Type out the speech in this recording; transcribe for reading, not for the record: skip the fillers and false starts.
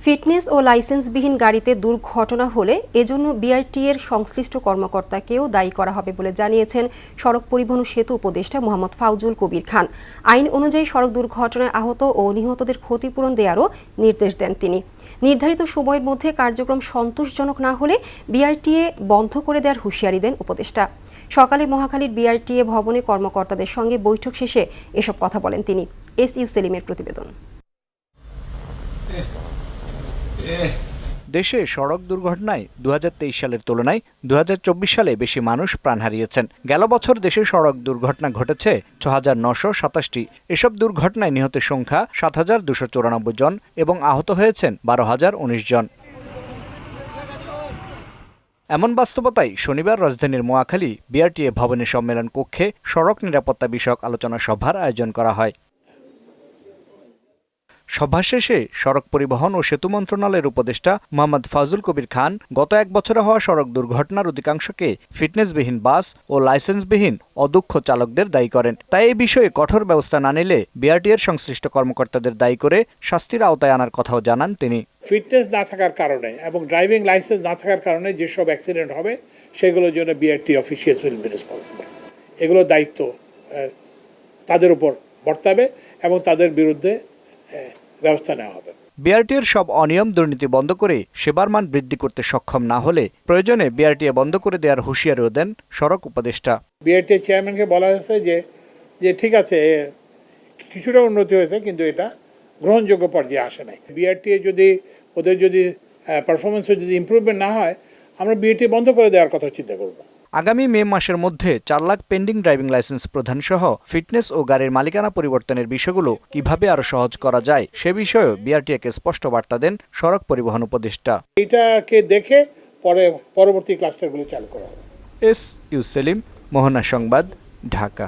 Fitness ও লাইসেন্সবিহীন গাড়িতে দুর্ঘটনা হলে এজন্য বিআরটিএর সংশ্লিষ্ট কর্মকর্তাকেও দায়ী করা হবে বলে জানিয়েছেন সড়ক পরিবহন ও সেতু উপদেষ্টা মোহাম্মদ ফাউজুল কবির খান। আইন অনুযায়ী সড়ক দুর্ঘটনায় আহত ও নিহতদের ক্ষতিপূরণ দেওয়ারও নির্দেশ দেন তিনি। নির্ধারিত সময়ের মধ্যে কার্যক্রম সন্তোষজনক না হলে বিআরটিএ বন্ধ করে দেওয়ার হুঁশিয়ারি দেন উপদেষ্টা। সকালে মহাখালীর বিআরটিএ ভবনে কর্মকর্তাদের সঙ্গে বৈঠক শেষে এসব কথা বলেন তিনি। এস.ইউ. সেলিমের প্রতিবেদন। দেশে সড়ক দুর্ঘটনায় 2023 সালের তুলনায় 2024 সালে বেশি মানুষ প্রাণ হারিয়েছেন। গেল বছর দেশে সড়ক দুর্ঘটনা ঘটেছে 6,927টি। এসব দুর্ঘটনায় নিহতের সংখ্যা 7,294 জন এবং আহত হয়েছেন 12,019 জন। এমন বাস্তবতায় শনিবার রাজধানীর মহাখালী বিআরটিএ ভবনের সম্মেলন কক্ষে সড়ক নিরাপত্তা বিষয়ক আলোচনা সভার আয়োজন করা হয়। সভা শেষে সড়ক পরিবহন ও সেতু মন্ত্রণালয়ের উপদেষ্টা মোহাম্মদ ফাউজুল কবির খান গত এক বছরে হওয়া সড়ক দুর্ঘটনার অধিকাংশকে ফিটনেসবিহীন বাস ও লাইসেন্সবিহীন অদক্ষ চালকদের দায়ী করেন। তাই এই বিষয়ে কঠোর ব্যবস্থা না নিলে বিআরটিএর সংশ্লিষ্ট কর্মকর্তাদের দায়ী করে শাস্তির আওতায় আনার কথাও জানান তিনি। ফিটনেস না থাকার কারণে এবং ড্রাইভিং লাইসেন্স না থাকার কারণে যেসব অ্যাক্সিডেন্ট হবে সেগুলোর জন্য BRT officials will be responsible. এগুলোর দায়িত্ব তাদের উপর বর্তাবে এবং তাদের বিরুদ্ধে ব্যবস্থা নেওয়া হবে। বিআরটিএর সব অনিয়ম দুর্নীতি বন্ধ করে সেবার মান বৃদ্ধি করতে সক্ষম না হলে প্রয়োজনে বিআরটিএ বন্ধ করে দেওয়ার হুঁশিয়ারিও দেন সড়ক উপদেষ্টা। বিআরটিএ চেয়ারম্যানকে বলা হয়েছে যে ঠিক আছে, কিছুটা উন্নতি হয়েছে কিন্তু এটা গ্রহণযোগ্য পর্যায়ে আসে নাই। বিআরটিএ ওদের যদি পারফরমেন্সে যদি ইমপ্রুভমেন্ট না হয় আমরা বিআরটিএ বন্ধ করে দেওয়ার কথা চিন্তা করব। আগামী মে মাসের মধ্যে 4 লাখ পেন্ডিং ড্রাইভিং লাইসেন্স প্রদান সহ ফিটনেস ও গাড়ির মালিকানা পরিবর্তনের বিষয়গুলো কিভাবে আরো সহজ করা যায় সে বিষয়ে বিআরটিএকে স্পষ্ট বার্তা দেন সড়ক পরিবহন উপদেষ্টা। এটাকে দেখে পরবর্তী ক্লাস্টারগুলো চালু করা হবে। এস.ইউ. সেলিম, মোহনা সংবাদ, ঢাকা।